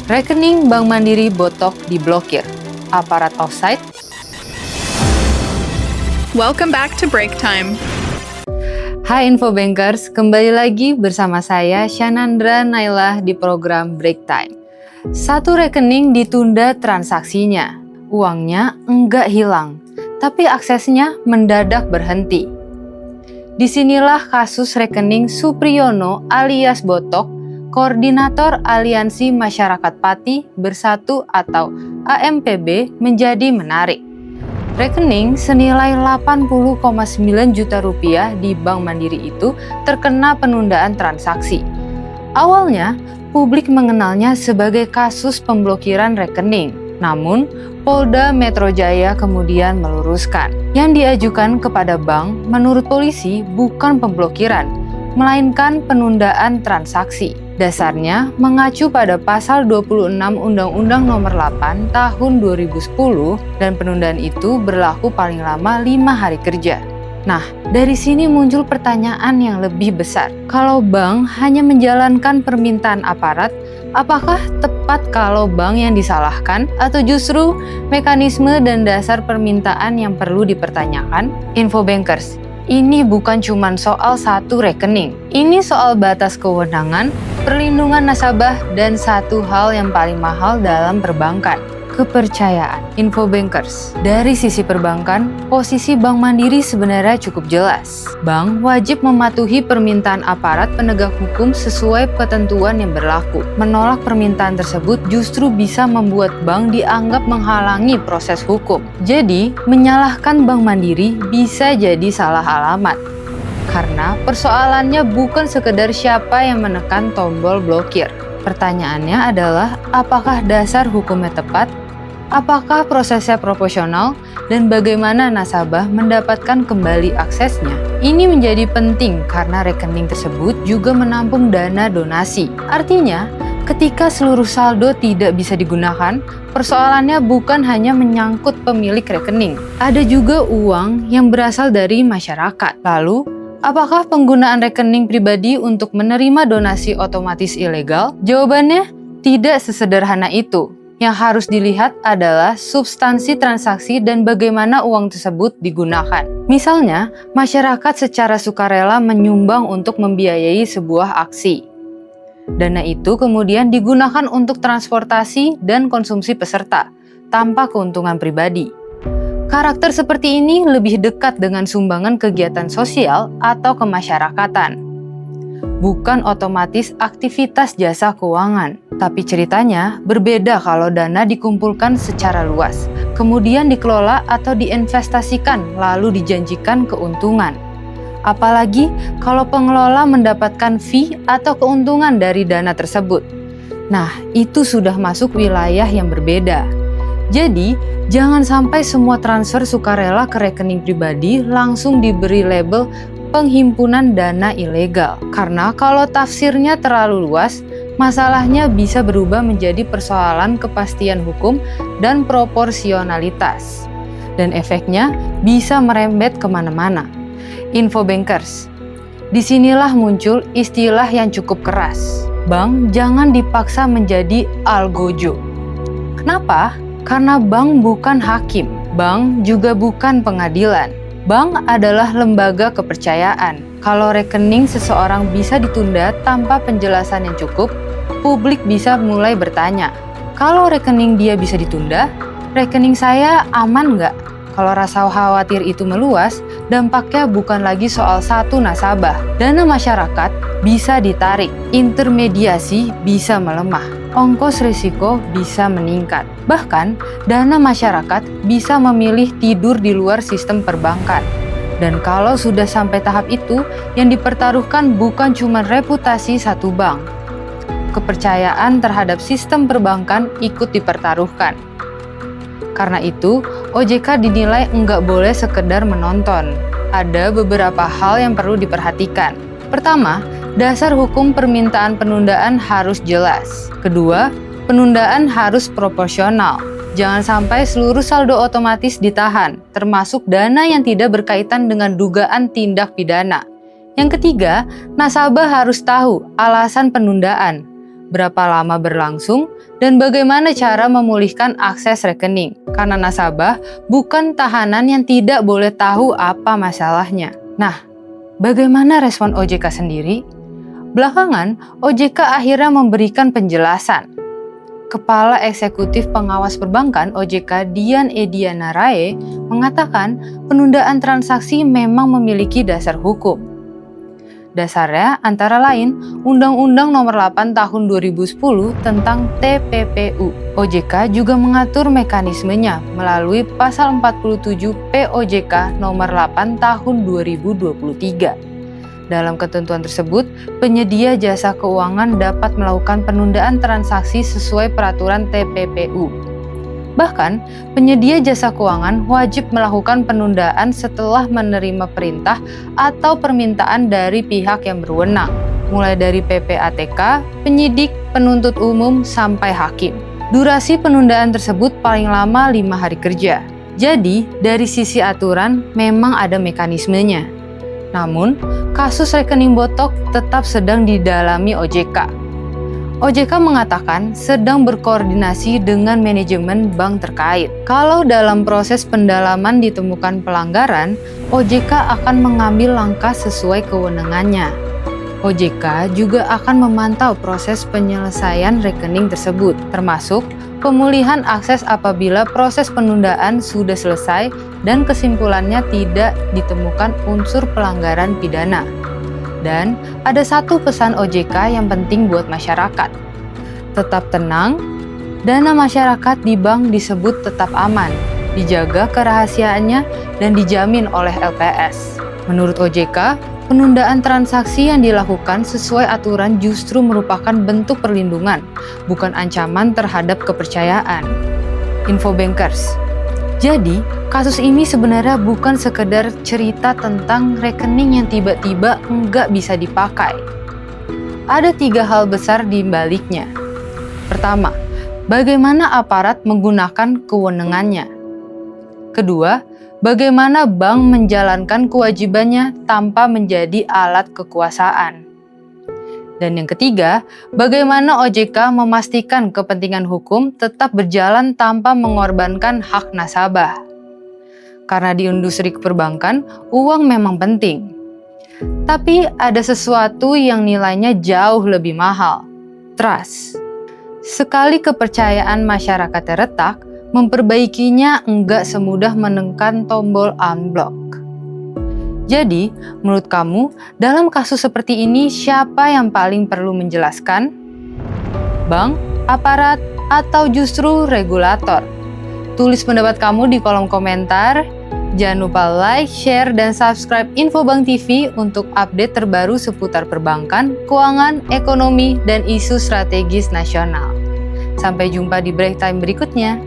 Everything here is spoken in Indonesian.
Rekening Bank Mandiri botok diblokir. Aparat offside. Welcome back to Break Time. Hai Infobankers, kembali lagi bersama saya Shanandra Nailah di program Break Time. Satu rekening ditunda transaksinya, uangnya enggak hilang, tapi aksesnya mendadak berhenti. Disinilah kasus rekening Supriyono alias Botok, Koordinator Aliansi Masyarakat Pati Bersatu atau AMPB menjadi menarik. Rekening senilai 80,9 juta rupiah di Bank Mandiri itu terkena penundaan transaksi. Awalnya, publik mengenalnya sebagai kasus pemblokiran rekening. Namun, Polda Metro Jaya kemudian meluruskan. Yang diajukan kepada bank menurut polisi bukan pemblokiran, melainkan penundaan transaksi. Dasarnya mengacu pada pasal 26 Undang-Undang Nomor 8 Tahun 2010 dan penundaan itu berlaku paling lama 5 hari kerja. Nah, dari sini muncul pertanyaan yang lebih besar. Kalau bank hanya menjalankan permintaan aparat, apakah tepat kalau bank yang disalahkan atau justru mekanisme dan dasar permintaan yang perlu dipertanyakan? Infobankers, ini bukan cuma soal satu rekening. Ini soal batas kewenangan, perlindungan nasabah, dan satu hal yang paling mahal dalam perbankan, kepercayaan. Infobankers, dari sisi perbankan, posisi Bank Mandiri sebenarnya cukup jelas. Bank wajib mematuhi permintaan aparat penegak hukum sesuai ketentuan yang berlaku. Menolak permintaan tersebut justru bisa membuat bank dianggap menghalangi proses hukum. Jadi, menyalahkan Bank Mandiri bisa jadi salah alamat. Karena persoalannya bukan sekedar siapa yang menekan tombol blokir. Pertanyaannya adalah apakah dasar hukumnya tepat, apakah prosesnya proporsional, dan bagaimana nasabah mendapatkan kembali aksesnya. Ini menjadi penting karena rekening tersebut juga menampung dana donasi. Artinya, ketika seluruh saldo tidak bisa digunakan, persoalannya bukan hanya menyangkut pemilik rekening. Ada juga uang yang berasal dari masyarakat. Lalu, apakah penggunaan rekening pribadi untuk menerima donasi otomatis ilegal? Jawabannya tidak sesederhana itu. Yang harus dilihat adalah substansi transaksi dan bagaimana uang tersebut digunakan. Misalnya, masyarakat secara sukarela menyumbang untuk membiayai sebuah aksi. Dana itu kemudian digunakan untuk transportasi dan konsumsi peserta, tanpa keuntungan pribadi. Karakter seperti ini lebih dekat dengan sumbangan kegiatan sosial atau kemasyarakatan, bukan otomatis aktivitas jasa keuangan. Tapi ceritanya berbeda kalau dana dikumpulkan secara luas, kemudian dikelola atau diinvestasikan lalu dijanjikan keuntungan. Apalagi kalau pengelola mendapatkan fee atau keuntungan dari dana tersebut. Nah, itu sudah masuk wilayah yang berbeda. Jadi, jangan sampai semua transfer sukarela ke rekening pribadi langsung diberi label penghimpunan dana ilegal. Karena kalau tafsirnya terlalu luas, masalahnya bisa berubah menjadi persoalan kepastian hukum dan proporsionalitas. Dan efeknya bisa merembet kemana-mana. Infobankers, disinilah muncul istilah yang cukup keras. Bank jangan dipaksa menjadi algojo. Kenapa? Karena bank bukan hakim, bank juga bukan pengadilan. Bank adalah lembaga kepercayaan. Kalau rekening seseorang bisa ditunda tanpa penjelasan yang cukup, publik bisa mulai bertanya, kalau rekening dia bisa ditunda, rekening saya aman nggak? Kalau rasa khawatir itu meluas, dampaknya bukan lagi soal satu nasabah. Dana masyarakat bisa ditarik, intermediasi bisa melemah, ongkos risiko bisa meningkat. Bahkan, dana masyarakat bisa memilih tidur di luar sistem perbankan. Dan kalau sudah sampai tahap itu, yang dipertaruhkan bukan cuma reputasi satu bank. Kepercayaan terhadap sistem perbankan ikut dipertaruhkan. Karena itu, OJK dinilai nggak boleh sekedar menonton. Ada beberapa hal yang perlu diperhatikan. Pertama, dasar hukum permintaan penundaan harus jelas. Kedua, penundaan harus proporsional. Jangan sampai seluruh saldo otomatis ditahan, termasuk dana yang tidak berkaitan dengan dugaan tindak pidana. Yang ketiga, nasabah harus tahu alasan penundaan. berapa lama berlangsung, dan bagaimana cara memulihkan akses rekening. Karena nasabah bukan tahanan yang tidak boleh tahu apa masalahnya. Nah, bagaimana respon OJK sendiri? Belakangan, OJK akhirnya memberikan penjelasan. Kepala Eksekutif Pengawas Perbankan OJK Dian Ediana Rae mengatakan penundaan transaksi memang memiliki dasar hukum. Dasarnya antara lain Undang-Undang Nomor 8 Tahun 2010 tentang TPPU. OJK juga mengatur mekanismenya melalui Pasal 47 POJK Nomor 8 Tahun 2023. Dalam ketentuan tersebut, penyedia jasa keuangan dapat melakukan penundaan transaksi sesuai peraturan TPPU. Bahkan, penyedia jasa keuangan wajib melakukan penundaan setelah menerima perintah atau permintaan dari pihak yang berwenang, mulai dari PPATK, penyidik, penuntut umum, sampai hakim. Durasi penundaan tersebut paling lama 5 hari kerja. Jadi, dari sisi aturan memang ada mekanismenya. Namun, kasus rekening botok tetap sedang didalami OJK. OJK mengatakan sedang berkoordinasi dengan manajemen bank terkait. Kalau dalam proses pendalaman ditemukan pelanggaran, OJK akan mengambil langkah sesuai kewenangannya. OJK juga akan memantau proses penyelesaian rekening tersebut, termasuk pemulihan akses apabila proses penundaan sudah selesai dan kesimpulannya tidak ditemukan unsur pelanggaran pidana. Dan ada satu pesan OJK yang penting buat masyarakat. Tetap tenang, dana masyarakat di bank disebut tetap aman, dijaga kerahasiaannya dan dijamin oleh LPS. Menurut OJK, penundaan transaksi yang dilakukan sesuai aturan justru merupakan bentuk perlindungan, bukan ancaman terhadap kepercayaan. Info Bankers. Jadi, kasus ini sebenarnya bukan sekedar cerita tentang rekening yang tiba-tiba nggak bisa dipakai. Ada 3 hal besar di baliknya. Pertama, bagaimana aparat menggunakan kewenangannya. Kedua, bagaimana bank menjalankan kewajibannya tanpa menjadi alat kekuasaan. Dan yang ketiga, bagaimana OJK memastikan kepentingan hukum tetap berjalan tanpa mengorbankan hak nasabah. Karena di industri perbankan, uang memang penting. Tapi ada sesuatu yang nilainya jauh lebih mahal, trust. Sekali kepercayaan masyarakat retak, memperbaikinya enggak semudah menekan tombol unblock. Jadi, menurut kamu, dalam kasus seperti ini siapa yang paling perlu menjelaskan? Bank, aparat, atau justru regulator? Tulis pendapat kamu di kolom komentar. Jangan lupa like, share, dan subscribe Info Bank TV untuk update terbaru seputar perbankan, keuangan, ekonomi, dan isu strategis nasional. Sampai jumpa di break time berikutnya.